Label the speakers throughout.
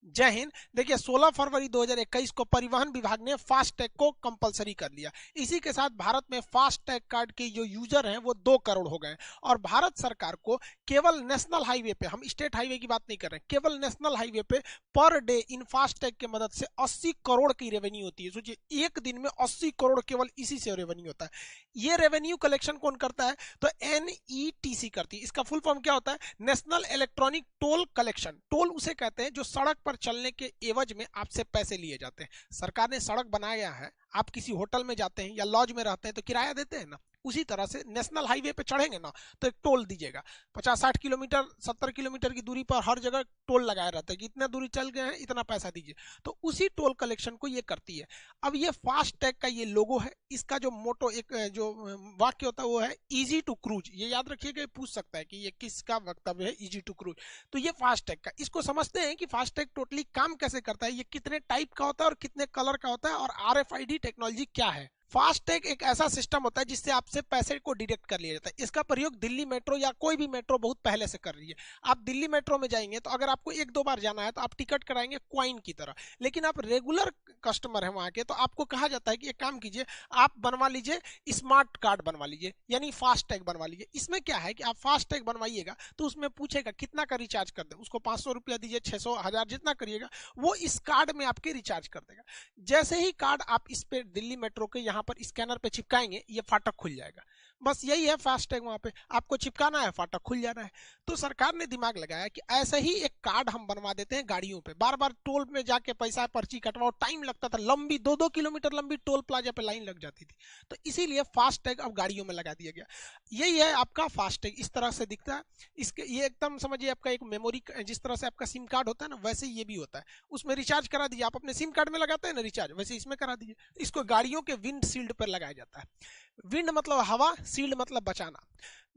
Speaker 1: जय हिंद। देखिए 16 फरवरी 2021 को परिवहन विभाग ने फास्टैग को कंपलसरी कर लिया। इसी के साथ भारत में फास्टैग कार्ड के जो यूजर हैं वो 2 करोड़ हो गए और भारत सरकार को केवल नेशनल हाईवे पे, हम स्टेट हाईवे की बात नहीं कर रहे हैं, केवल नेशनल हाईवे पे पर डे इन फास्टैग की मदद से 80 करोड़ की रेवेन्यू होती है। सोचिए एक दिन में 80 करोड़ केवल इसी से रेवेन्यू होता है। ये रेवेन्यू कलेक्शन कौन करता है? तो NETC करती है। इसका फुल फॉर्म क्या होता है? National electronic toll collection. Toll उसे कहते हैं जो सड़क पर चलने के एवज में आपसे पैसे लिए जाते हैं। सरकार ने सड़क बनाया है, आप किसी होटल में जाते हैं या लॉज में रहते हैं तो किराया देते हैं ना, उसी तरह से नेशनल हाईवे पे चढ़ेंगे ना तो एक टोल दीजिएगा। 50-60 किलोमीटर 70 किलोमीटर की दूरी पर हर जगह टोल लगाया रहता है कि इतना दूरी चल गए हैं इतना पैसा दीजिए, तो उसी टोल कलेक्शन को ये करती है। अब ये फास्ट टैग का ये लोगो है, इसका जो मोटो एक जो वाक्य होता है वो है इजी टू क्रूज। ये याद रखिएगा, पूछ सकता है कि ये किसका वक्तव्य है, इजी टू क्रूज। तो ये फास्ट टैग का, इसको समझते हैं कि फास्ट टैग टोटली काम कैसे करता है, ये कितने टाइप का होता है और कितने कलर का होता है और RFID टेक्नोलॉजी क्या है। फास्टैग एक ऐसा सिस्टम होता है जिससे आपसे पैसे को डिडक्ट कर लिया जाता है। इसका प्रयोग दिल्ली मेट्रो या कोई भी मेट्रो बहुत पहले से कर रही है। आप दिल्ली मेट्रो में जाएंगे तो अगर आपको 1-2 बार जाना है तो आप टिकट कराएंगे क्वाइन की तरह, लेकिन आप रेगुलर कस्टमर है वहां के तो आपको कहा जाता है कि एक काम कीजिए, आप बनवा लीजिए स्मार्ट कार्ड बनवा लीजिए, यानी फास्टैग बनवा लीजिए। इसमें क्या है कि आप फास्टैग बनवाइएगा तो उसमें पूछेगा कितना का रिचार्ज कर दे, उसको 500 रुपया दीजिए, 600, 1000 जितना करिएगा वो इस कार्ड में आपके रिचार्ज कर देगा। जैसे ही कार्ड आप इस पे दिल्ली मेट्रो के यहाँ पर स्कैनर पे चिपकाएंगे ये फाटक खुल जाएगा। बस यही है फास्टैग, वहां पे आपको चिपकाना है, फाटक खुल जाना है। तो सरकार ने दिमाग लगाया कि ऐसे ही एक कार्ड हम बनवा देते हैं गाड़ियों पे। बार बार टोल में जाके पैसा पर्ची कटवाओ, टाइम लगता था, लंबी 2-2 किलोमीटर लंबी टोल प्लाजा पे लाइन लग जाती थी। तो इसीलिए फास्टैग अब गाड़ियों में लगा दिया गया। यही है आपका फास्टैग, इस तरह से दिखता है। इसके ये एकदम समझिए आपका एक मेमोरी, जिस तरह से आपका सिम कार्ड होता है ना वैसे ये भी होता है। उसमें रिचार्ज करा दीजिए, आप अपने सिम कार्ड में लगाते हैं ना रिचार्ज, वैसे इसमें करा दीजिए। इसको गाड़ियों के विंड शील्ड पर लगाया जाता है। विंड मतलब हवा, शील्ड मतलब बचाना।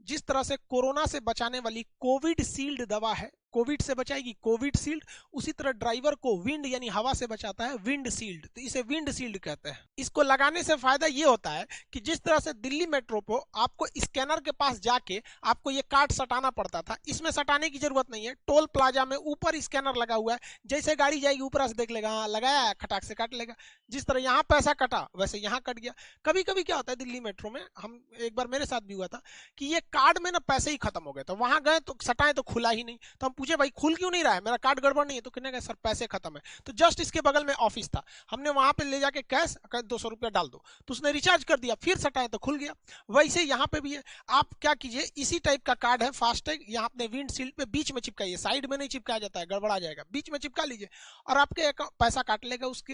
Speaker 1: जिस तरह से कोरोना से बचाने वाली कोविड शील्ड दवा है, कोविड से बचाएगी कोविड शील्ड, उसी तरह ड्राइवर को विंड यानी हवा से बचाता है विंड शील्ड, तो इसे विंड शील्ड कहते हैं। इसको लगाने से फायदा ये होता है कि जिस तरह से दिल्ली मेट्रो को आपको स्कैनर के पास जाके आपको ये कार्ड सटाना पड़ता था, इसमें सटाने की जरूरत नहीं है। टोल प्लाजा में ऊपर स्कैनर लगा हुआ है, जैसे गाड़ी जाएगी ऊपर से देख लेगा, हाँ लगाया है, खटाक से काट लेगा। जिस तरह यहाँ पैसा कटा वैसे यहाँ कट गया। कभी कभी क्या होता है दिल्ली मेट्रो में, हम एक बार मेरे साथ भी हुआ था कि ये कार्ड में ना पैसे ही खत्म हो गए, तो वहां गए तो सटाए तो खुला ही नहीं। तो हम पूछे भाई खुल क्यों नहीं रहा है, मेरा कार्ड गड़बड़ नहीं है? तो कहने का सर पैसे खत्म है। तो जस्ट इसके बगल में ऑफिस था, हमने वहां पे ले जाके कैश 200 रुपया डाल दो, तो उसने रिचार्ज कर दिया, फिर सटाए तो खुल गया। वैसे यहाँ पे भी है, आप क्या कीजिए, इसी टाइप का कार्ड है फास्टैग, यहाँ अपने विंड शील्ड पे बीच में चिपकाइए, साइड में नहीं चिपकाया जाता है, गड़बड़ा जाएगा, बीच में चिपका लीजिए और आपके पैसा काट लेगा, उसके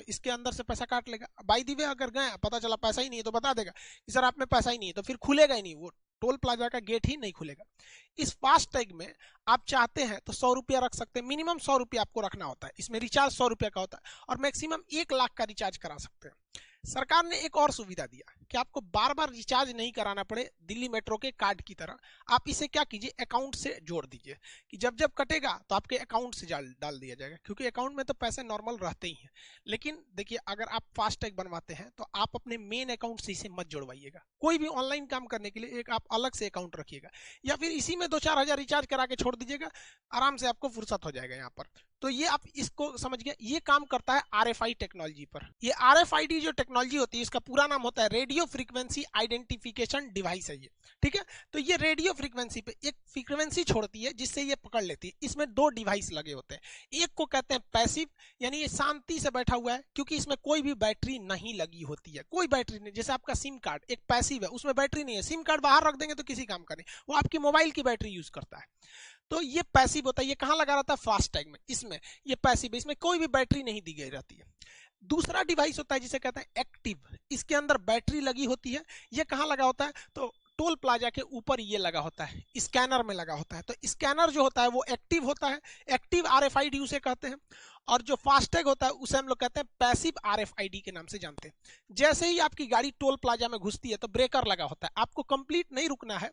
Speaker 1: इसके अंदर से पैसा काट लेगा। बाई दी वे अगर गए पता चला पैसा ही नहीं है तो बता देगा कि सर आप में पैसा ही नहीं है, तो फिर खुलेगा ही नहीं, वो टोल प्लाजा का गेट ही नहीं खुलेगा। इस फास्टैग में आप चाहते हैं तो 100 रुपया रख सकते हैं, मिनिमम 100 रुपया आपको रखना होता है। इसमें रिचार्ज 100 रुपया का होता है और मैक्सिमम 1 लाख का रिचार्ज करा सकते हैं। सरकार ने एक और सुविधा दिया कि आपको बार बार रिचार्ज नहीं कराना पड़े दिल्ली मेट्रो के कार्ड की तरह। आप इसे क्या कीजिए, अकाउंट से जोड़ दीजिए कि जब जब कटेगा तो आपके अकाउंट से डाल दिया जाएगा, क्योंकि अकाउंट में तो पैसे नॉर्मल रहते ही हैं। लेकिन देखिए अगर आप फास्टैग बनवाते हैं तो आप अपने मेन अकाउंट से इसे मत जोड़वाइएगा। कोई भी ऑनलाइन काम करने के लिए एक आप अलग से अकाउंट रखिएगा, या फिर इसी में 2-4 हजार रिचार्ज करा के छोड़ दीजिएगा, आराम से आपको फुर्सत हो जाएगा यहाँ पर। तो ये आप इसको समझ गए, ये काम करता है RFID टेक्नोलॉजी पर। ये RFID जो टेक्नोलॉजी होती है इसका पूरा नाम होता है रेडियो फ्रीक्वेंसी आइडेंटिफिकेशन डिवाइस है ये, ठीक है। तो ये रेडियो फ्रीक्वेंसी पे एक फ्रीक्वेंसी छोड़ती है जिससे ये पकड़ लेती है। इसमें 2 डिवाइस लगे होते हैं, एक को कहते हैं पैसिव, यानी ये शांति से बैठा हुआ है क्योंकि इसमें कोई भी बैटरी नहीं लगी होती है, कोई बैटरी नहीं। जैसे आपका सिम कार्ड एक पैसिव है, उसमें बैटरी नहीं है, सिम कार्ड बाहर रख देंगे तो किसी काम का नहीं, वो आपकी मोबाइल की बैटरी यूज करता है। तो ये पैसिव होता है, ये कहाँ लगा रहता है, फास्टैग में। इसमें ये पैसिव है, इसमें कोई भी बैटरी नहीं दी गई रहती है। दूसरा डिवाइस होता है जिसे कहते हैं एक्टिव, इसके अंदर बैटरी लगी होती है। ये कहाँ लगा होता है, तो टोल प्लाजा के ऊपर ये लगा होता है, स्कैनर में लगा होता है। तो स्कैनर जो होता है वो एक्टिव होता है, एक्टिव RFID उसे कहते हैं। और जो फास्टैग होता है उसे हम लोग कहते हैं पैसिव RFID के नाम से जानते हैं। जैसे ही आपकी गाड़ी टोल प्लाजा में घुसती है तो ब्रेकर लगा होता है, आपको कंप्लीट नहीं रुकना है,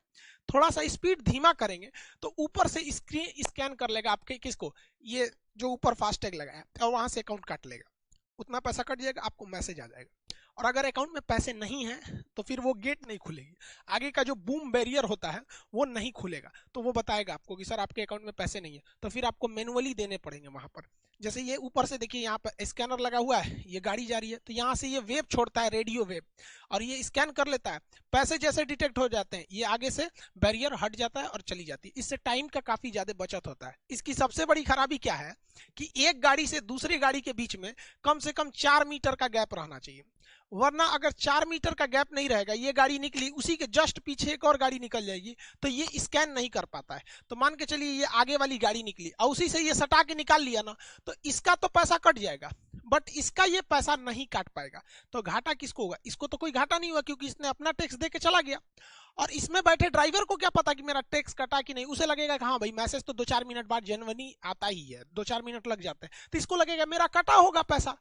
Speaker 1: थोड़ा सा स्पीड धीमा करेंगे तो ऊपर से स्क्रीन स्कैन कर लेगा आपके किसको, ये जो ऊपर फास्टैग लगा है, और वहां से अकाउंट काट लेगा, उतना पैसा कट जाएगा, आपको मैसेज आ जाएगा और अगर अकाउंट में पैसे नहीं हैं तो फिर वो गेट नहीं खुलेगी, आगे का जो बूम बैरियर होता है वो नहीं खुलेगा। तो वो बताएगा आपको कि सर आपके अकाउंट में पैसे नहीं है, तो फिर आपको मैनुअली देने पड़ेंगे वहां पर। जैसे ये ऊपर से देखिए यहाँ पर स्कैनर लगा हुआ है, ये गाड़ी जा रही है तो यहाँ से ये वेव छोड़ता है, रेडियो वेव, और ये स्कैन कर लेता है। पैसे जैसे डिटेक्ट हो जाते हैं ये आगे से बैरियर हट जाता है और चली जाती है। इससे टाइम का काफी ज्यादा बचत होता है। इसकी सबसे बड़ी खराबी क्या है कि एक गाड़ी से दूसरी गाड़ी के बीच में कम से कम 4 मीटर का गैप रहना चाहिए, वरना अगर 4 मीटर का गैप नहीं रहेगा, ये गाड़ी निकली उसी के जस्ट पीछे एक और गाड़ी निकल जाएगी तो ये स्कैन नहीं कर पाता है। तो मान के चलिए ये आगे वाली गाड़ी निकली और उसी से ये सटा के निकाल लिया ना, तो इसका तो पैसा कट जाएगा बट इसका ये पैसा नहीं काट पाएगा। तो घाटा किसको होगा? इसको तो कोई घाटा नहीं हुआ क्योंकि इसने अपना टैक्स दे के चला गया। और इसमें बैठे ड्राइवर को क्या पता कि मेरा टैक्स कटा कि नहीं, उसे लगेगा कि हाँ भाई मैसेज तो 2-4 मिनट बाद जेन्युइनली आता ही है, 2-4 मिनट लग जाते हैं, तो इसको लगेगा मेरा कटा होगा पैसा।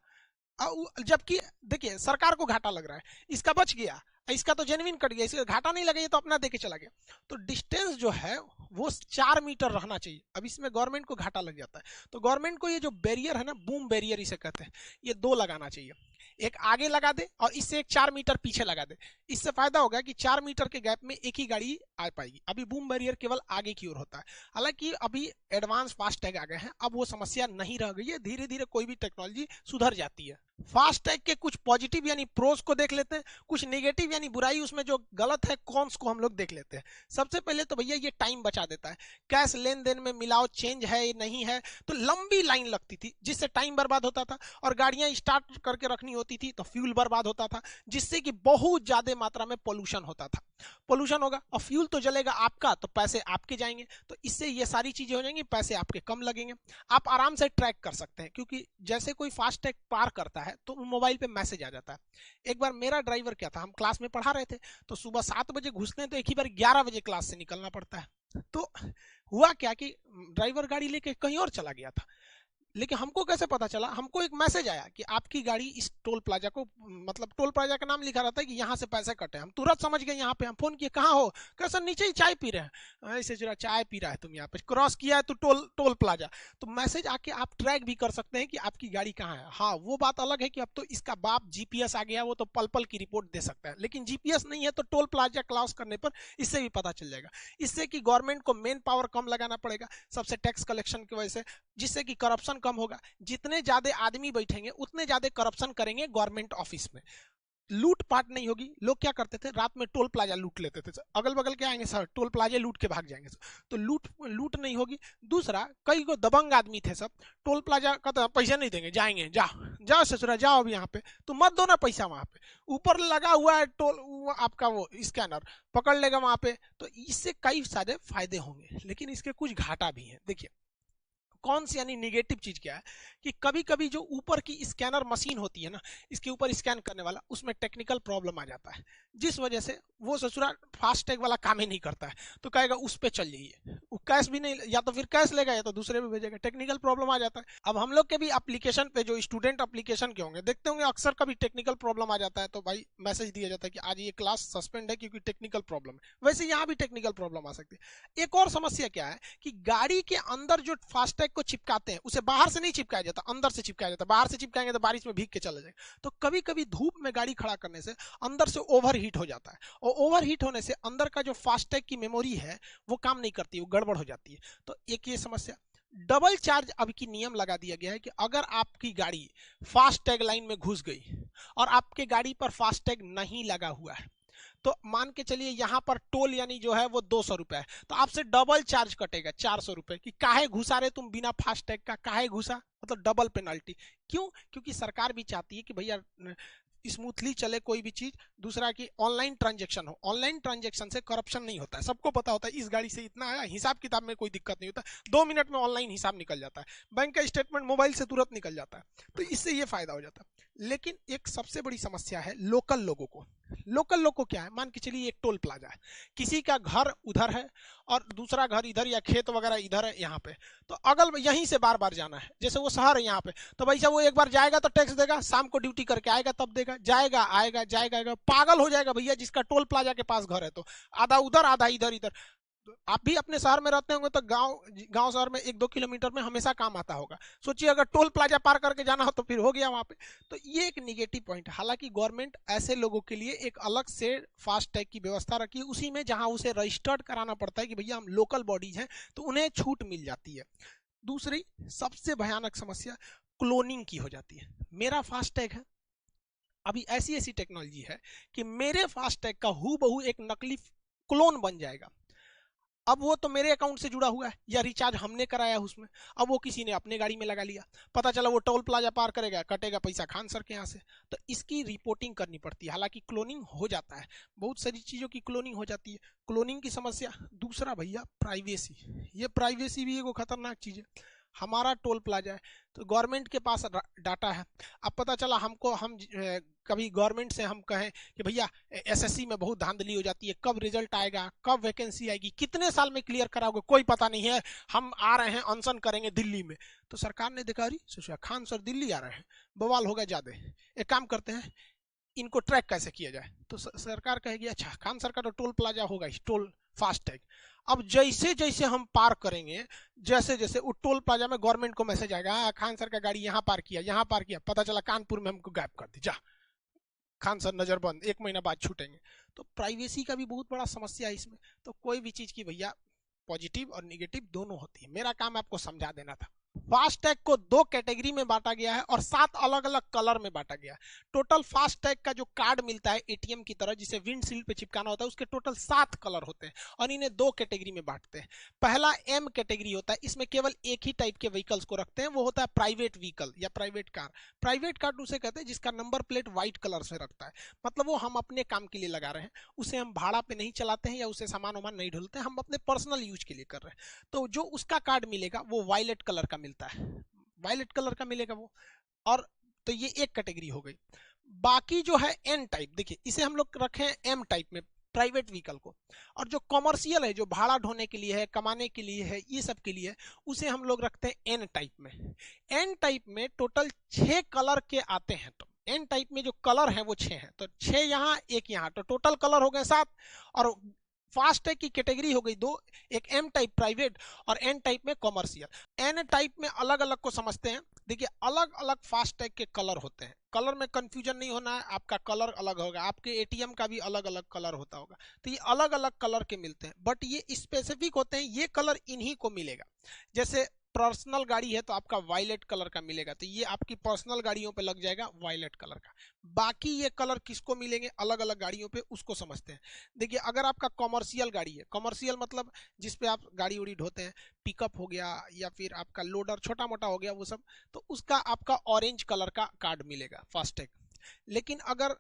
Speaker 1: जबकि देखिए सरकार को घाटा लग रहा है, इसका बच गया, इसका तो जेन्युइन कट गया, इसका घाटा नहीं लगा, ये तो अपना देके चला गया। तो डिस्टेंस जो है वो 4 मीटर रहना चाहिए। अब इसमें गवर्नमेंट को घाटा लग जाता है, तो गवर्नमेंट को ये जो बैरियर है ना, बूम बैरियर इसे कहते हैं, ये 2 लगाना चाहिए। एक आगे लगा दे और इससे एक 4 मीटर पीछे लगा दे। इससे फायदा होगा कि 4 मीटर के गैप में एक ही गाड़ी आ पाएगी। अभी बूम बैरियर केवल आगे की ओर होता है। हालांकि अभी एडवांस फास्ट टैग आ गए हैं, अब वो समस्या नहीं रह गई है, धीरे धीरे कोई भी टेक्नोलॉजी सुधर जाती है। फास्ट टैग के कुछ पॉजिटिव यानी प्रोस को देख लेते हैं, कुछ नेगेटिव यानी बुराई, उसमें जो गलत है कॉन्स को हम लोग देख लेते हैं। सबसे पहले तो भैया ये टाइम बचा देता है। कैश लेन देन में मिलाओ चेंज है नहीं है तो लंबी लाइन लगती थी जिससे टाइम बर्बाद होता था, और गाड़ियां स्टार्ट करके रखनी होती थी तो फ्यूल बर्बाद होता था, जिससे कि बहुत ज्यादा मात्रा में पोल्यूशन होता था। पोल्यूशन होगा और फ्यूल तो जलेगा आपका, तो पैसे आपके जाएंगे, तो इससे ये सारी चीजें हो जाएंगी, पैसे आपके कम लगेंगे। आप आराम से ट्रैक कर सकते हैं क्योंकि जैसे कोई फास्ट टैग पार करता है तो मोबाइल पे मैसेज आ जाता है। एक बार मेरा ड्राइवर क्या था, हम क्लास में पढ़ा रहे थे तो सुबह 7 बजे घुसते हैं तो एक ही बार 11 बजे क्लास से निकलना पड़ता है। तो हुआ क्या कि ड्राइवर गाड़ी लेके कहीं और चला गया था, लेकिन हमको कैसे पता चला? हमको एक मैसेज आया कि आपकी गाड़ी इस टोल प्लाजा को, मतलब टोल प्लाजा का नाम लिखा रहता है कि यहाँ से पैसे कटे। हम तुरंत समझ गए, यहाँ पे हम फोन किए, कहाँ हो? कैसे? नीचे ही चाय पी रहे हैं। ऐसे जरा चाय पी रहा है तुम, यहाँ पे क्रॉस किया है तो टोल प्लाजा। तो मैसेज आके आप ट्रैक भी कर सकते हैं कि आपकी गाड़ी कहाँ है। हाँ वो बात अलग है कि अब तो इसका बाप जीपीएस आ गया, वो तो पल पल की रिपोर्ट दे सकता है, लेकिन जीपीएस नहीं है तो टोल प्लाजा क्रॉस करने पर इससे भी पता चल जाएगा। इससे कि गवर्नमेंट को मेन पावर कम लगाना पड़ेगा, सबसे टैक्स कलेक्शन की वजह से, जिससे कि करप्शन कम होगा। जितने ज्यादा आदमी बैठेंगे उतने ज्यादा करप्शन करेंगे गवर्नमेंट ऑफिस में, लूट पाट नहीं होगी। लोग क्या करते थे, रात में टोल प्लाजा लूट लेते थे, अगल बगल के आएंगे सर टोल प्लाजा लूट के भाग जाएंगे सर, तो लूट नहीं होगी। दूसरा, कई को दबंग आदमी थे सब, टोल प्लाजा का तो पैसा नहीं देंगे, जाएंगे, जाओ ससुरा जाओ अब यहाँ पे, तो मत दो ना पैसा, वहां पे ऊपर लगा हुआ है टोल आपका वो स्कैनर पकड़ लेगा वहां पे। तो इससे कई सारे फायदे होंगे, लेकिन इसके कुछ घाटा भी है। देखिए कौन सी यानी निगेटिव चीज क्या है कि कभी कभी जो ऊपर की स्कैनर मशीन होती है ना, इसके ऊपर स्कैन करने वाला, उसमें टेक्निकल प्रॉब्लम आ जाता है, जिस वजह से वो ससुरा फास्ट टैग वाला काम ही नहीं करता है, तो कहेगा उस पे चल जाइए, वो कैश भी नहीं, या तो फिर कैश लेगा या तो दूसरे पे भेजेगा, टेक्निकल प्रॉब्लम आ जाता है। अब हम लोग के भी एप्लीकेशन पे जो स्टूडेंट एप्लीकेशन के होंगे देखते होंगे, अक्सर कभी टेक्निकल प्रॉब्लम आ जाता है तो भाई मैसेज दिया जाता है कि आज ये क्लास सस्पेंड है क्योंकि टेक्निकल प्रॉब्लम है। वैसे यहाँ भी टेक्निकल प्रॉब्लम आ सकती है। एक और समस्या क्या है कि गाड़ी के अंदर जो फास्ट टैग को चिपकाते हैं उसे बाहर से नहीं चिपकाया जाता, अंदर से चिपकाया जाता है। बाहर से चिपकाएंगे तो बारिश में भीग के चला जाएगा, तो कभी कभी धूप में गाड़ी खड़ा करने से अंदर से ओवर हीट हो जाता है, और ओवर हीट होने से अंदर का जो फास्ट टैग की मेमोरी है वो काम नहीं करती, वो गड़बड़ हो जाती है। तो एक ये समस्या। डबल चार्ज अब की नियम लगा दिया गया है कि अगर आपकी गाड़ी फास्ट टैग लाइन में घुस गई और आपके गाड़ी पर फास्ट टैग नहीं लगा हुआ है, तो मान के चलिए यहाँ पर टोल यानी जो है वो 200 रुपए है, तो आपसे डबल चार्ज कटेगा 400 रुपए कि काहे घुसा रहे तुम बिना फास्ट टैग का, काहे घुसा, मतलब डबल पेनल्टी। क्यों? क्योंकि सरकार भी चाहती है कि भैया स्मूथली चले कोई भी चीज। दूसरा कि ऑनलाइन ट्रांजैक्शन हो, ऑनलाइन ट्रांजैक्शन से करप्शन नहीं होता है, सबको पता होता है इस गाड़ी से इतना आया, हिसाब किताब में कोई दिक्कत नहीं होता, 2 मिनट में ऑनलाइन हिसाब निकल जाता है, बैंक का स्टेटमेंट मोबाइल से तुरंत निकल जाता है, तो इससे ये फायदा हो जाता है। लेकिन एक सबसे बड़ी समस्या है लोकल लोगों को। लोकल लोग को क्या है, मान के चलिए एक टोल प्लाजा है, किसी का घर उधर है और दूसरा घर इधर या खेत वगैरह इधर है यहाँ पे, तो अगल यहीं से बार बार जाना है, जैसे वो शहर है यहाँ पे, तो भाई साहब वो एक बार जाएगा तो टैक्स देगा, शाम को ड्यूटी करके आएगा तब देगा, जाएगा आएगा जाएगा आएगा, पागल हो जाएगा भैया जिसका टोल प्लाजा के पास घर है, तो आधा उधर आधा इधर इधर। आप भी अपने शहर में रहते होंगे तो गांव गांव शहर में 1-2 किलोमीटर में हमेशा काम आता होगा। सोचिए अगर टोल प्लाजा पार करके जाना हो तो फिर हो गया वहां पे। तो ये एक निगेटिव पॉइंट है। हालांकि गवर्नमेंट ऐसे लोगों के लिए एक अलग से फास्ट टैग की व्यवस्था रखी है, उसी में जहां उसे रजिस्टर्ड कराना पड़ता है कि भैया हम लोकल बॉडीज हैं, तो उन्हें छूट मिल जाती है। दूसरी सबसे भयानक समस्या क्लोनिंग की हो जाती है। मेरा फास्ट टैग है, अभी ऐसी ऐसी टेक्नोलॉजी है कि मेरे फास्ट टैग का हूबहू एक नकली क्लोन बन जाएगा। अब वो तो मेरे अकाउंट से जुड़ा हुआ है या रिचार्ज हमने कराया है उसमें, अब वो किसी ने अपने गाड़ी में लगा लिया, पता चला वो टोल प्लाजा पार करेगा, कटेगा पैसा खान सर के यहाँ से, तो इसकी रिपोर्टिंग करनी पड़ती है। हालांकि क्लोनिंग हो जाता है, बहुत सारी चीज़ों की क्लोनिंग हो जाती है, क्लोनिंग की समस्या। दूसरा भैया प्राइवेसी, ये प्राइवेसी भी एक खतरनाक चीज़ है। हमारा टोल प्लाजा है तो गवर्नमेंट के पास डाटा है। अब पता चला हमको, हम कभी गवर्नमेंट से हम कहें कि भैया एसएससी में बहुत धांधली हो जाती है, कब रिजल्ट आएगा, कब वैकेंसी आएगी, कितने साल में क्लियर कराओगे, कोई पता नहीं है, हम आ रहे हैं अनशन करेंगे दिल्ली में। तो सरकार ने देखा अरे सोचा खान सर दिल्ली आ रहे हैं, बवाल होगा ज्यादा, एक काम करते हैं इनको ट्रैक कैसे किया जाए। तो सरकार कहेगी अच्छा खान सर का तो टोल प्लाजा होगा, टोल फास्ट टैग। अब जैसे जैसे हम पार करेंगे, जैसे जैसे वो टोल प्लाजा में गवर्नमेंट को मैसेज आएगा खान सर का गाड़ी यहाँ पार किया, यहाँ पार किया, पता चला कानपुर में हमको गायब कर दी, जा खान सर नजरबंद, 1 महीना बाद छूटेंगे। तो प्राइवेसी का भी बहुत बड़ा समस्या है इसमें। तो कोई भी चीज की भैया पॉजिटिव और निगेटिव दोनों होती है, मेरा काम आपको समझा देना था। फास्ट टैग को 2 कैटेगरी में बांटा गया है और 7 अलग अलग कलर में बांटा गया है। टोटल फास्ट टैग का जो कार्ड मिलता है एटीएम की तरह जिसे विंडशील्ड पे चिपकाना होता है, उसके टोटल 7 कलर होते हैं और इन्हें 2 कैटेगरी में बांटते हैं। पहला एम कैटेगरी होता है, इसमें केवल एक ही टाइप के व्हीकल्स को रखते हैं, वो होता है प्राइवेट व्हीकल या प्राइवेट कार। प्राइवेट कार उसे कहते हैं जिसका नंबर प्लेट व्हाइट कलर से रखता है, मतलब वो हम अपने काम के लिए लगा रहे हैं, उसे हम भाड़ा पे नहीं चलाते हैं या उसे सामान वामान नहीं ढोलते हैं, हम अपने पर्सनल यूज के लिए कर रहे हैं। तो जो उसका कार्ड मिलेगा वो वायलेट कलर का मिलता है, वायलेट कलर का मिलेगा वो। और तो ये एक कैटेगरी हो गई। बाकी जो है एन टाइप, देखिए इसे हम लोग रखे हैं एम टाइप में प्राइवेट व्हीकल को, और जो कमर्शियल है जो भाड़ा ढोने के लिए है, कमाने के लिए है, ये सब के लिए उसे हम लोग रखते हैं एन टाइप में। एन टाइप में टोटल 6 कलर के आते हैं। तो एन टाइप में जो कलर है वो 6 हैं, तो 6 यहाँ 1 यहाँ, तो टोटल कलर हो गए 7। और फास्ट टैग की कैटेगरी हो गई 2, एक एम टाइप प्राइवेट और एन टाइप में कमर्शियल। एन टाइप में अलग अलग को समझते हैं। देखिए अलग अलग फास्ट टैग के कलर होते हैं, कलर में कंफ्यूजन नहीं होना है, आपका कलर अलग होगा, आपके एटीएम का भी अलग अलग कलर होता होगा। तो ये अलग अलग कलर के मिलते हैं, बट ये स्पेसिफिक होते हैं, ये कलर इन्हीं को मिलेगा। जैसे पर्सनल गाड़ी है तो आपका वायलेट कलर का मिलेगा, तो ये आपकी पर्सनल गाड़ियों पे लग जाएगा वायलेट कलर का। बाकी ये कलर किसको मिलेंगे अलग अलग गाड़ियों पे, उसको समझते हैं। देखिए अगर आपका कमर्शियल गाड़ी है, कमर्शियल मतलब जिसपे आप गाड़ी उड़ी ढोते हैं, पिकअप हो गया या फिर आपका लोडर छोटा मोटा हो गया वो सब, तो उसका आपका ऑरेंज कलर का कार्ड मिलेगा फास्टैग। लेकिन अगर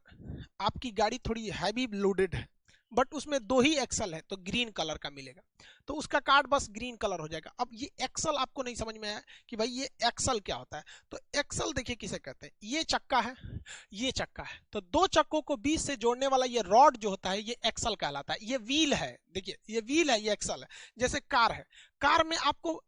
Speaker 1: आपकी गाड़ी थोड़ी हैवी लोडेड है बट उसमें 2 ही एक्सल है तो ग्रीन कलर का मिलेगा, तो उसका कार्ड बस ग्रीन कलर हो जाएगा। अब ये एक्सल आपको नहीं समझ में आया कि भाई ये एक्सल क्या होता है, तो एक्सल देखिए किसे कहते हैं, ये चक्का है, ये चक्का है, तो 2 चक्कों को बीच से जोड़ने वाला ये रॉड जो होता है ये एक्सल कहलाता है। ये व्हील है, देखिए ये व्हील है, ये एक्सल है। जैसे कार है, कार में आपको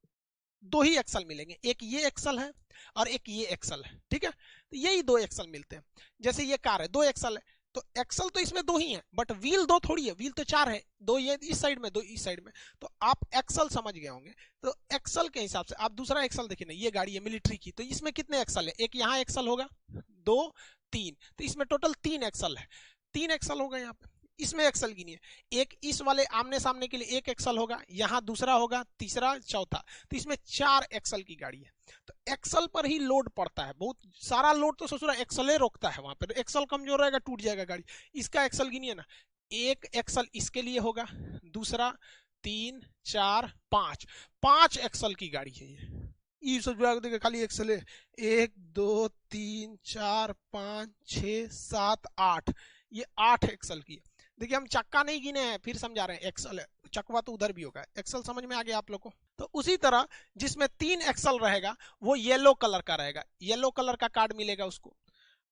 Speaker 1: 2 ही एक्सल मिलेंगे, एक ये एक्सल है और एक ये एक्सल है, ठीक है, तो यही 2 एक्सल मिलते हैं। जैसे ये कार है 2 एक्सल है, तो एक्सल तो इसमें 2 ही है बट व्हील 2 थोड़ी है, व्हील तो 4 है, 2 ये इस साइड में 2 इस साइड में, तो आप एक्सल समझ गए होंगे। तो एक्सल के हिसाब से आप दूसरा एक्सल देखिए ना, ये गाड़ी है मिलिट्री की, तो इसमें कितने एक्सल है, एक यहाँ एक्सल होगा, 2 3, तो इसमें टोटल 3 एक्सल है, 3 एक्सल होगा यहाँ पे। इसमें एक्सल गिनिए, एक इस वाले आमने सामने के लिए 1 एक्सल होगा, यहाँ दूसरा होगा, तीसरा, चौथा, तो इसमें 4 एक्सल की गाड़ी है। तो एक्सल पर ही लोड पड़ता है, बहुत सारा लोड तो ससुरा एक्सले रोकता है, वहां पर एक्सल कमजोर रहेगा टूट जाएगा गाड़ी। इसका एक्सल गिनिए ना, 1 एक्सल इसके लिए होगा, दूसरा 3 4 5, 5 एक्सल की गाड़ी है ये। खाली एक्सल है 1 2 3 4 5 6 7 8, ये 8 एक्सल की है। देखिए हम चक्का नहीं गिने हैं, फिर समझा रहे हैं, एक्सल है, चकवा तो उधर भी होगा, एक्सल समझ में आ गया आप लोग को। तो उसी तरह जिसमें 3 एक्सल रहेगा वो येलो कलर का रहेगा, येलो कलर का कार्ड मिलेगा उसको।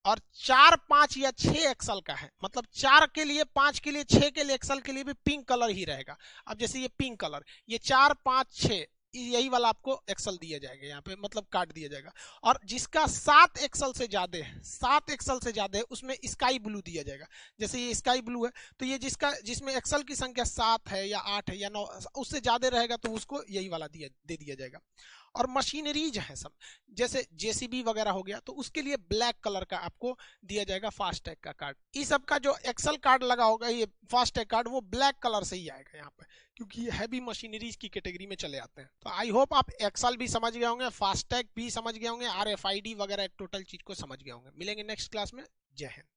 Speaker 1: और 4 5 या 6 एक्सल का है, मतलब 4 के लिए, 5 के लिए, 6 के लिए, एक्सल के लिए भी पिंक कलर ही रहेगा। अब जैसे ये पिंक कलर, ये 4 5 6 यही वाला आपको एक्सल दिया जाएगा यहाँ पे, मतलब कार्ड दिया जाएगा। और जिसका 7 एक्सल से ज्यादा है, 7 एक्सल से ज्यादा है, उसमें स्काई ब्लू दिया जाएगा। जैसे ये स्काई ब्लू है, तो ये जिसमें एक्सल की संख्या 7 है या 8 है या 9, उससे ज्यादा रहेगा तो उसको यही वाला दे दिया जाएगा। और मशीनरीज है सब, जैसे जेसीबी वगैरह हो गया, तो उसके लिए ब्लैक कलर का आपको दिया जाएगा फास्टैग का कार्ड। इस सब का जो एक्सल कार्ड लगा होगा, ये फास्टैग कार्ड, वो ब्लैक कलर से ही आएगा यहाँ पे, क्योंकि ये हैवी मशीनरीज की कैटेगरी में चले आते हैं। तो आई होप आप एक्सल भी समझ गए होंगे, फास्टैग भी समझ गए होंगे, RFID वगैरह टोटल चीज को समझ गए होंगे। मिलेंगे नेक्स्ट क्लास में। जय हिंद।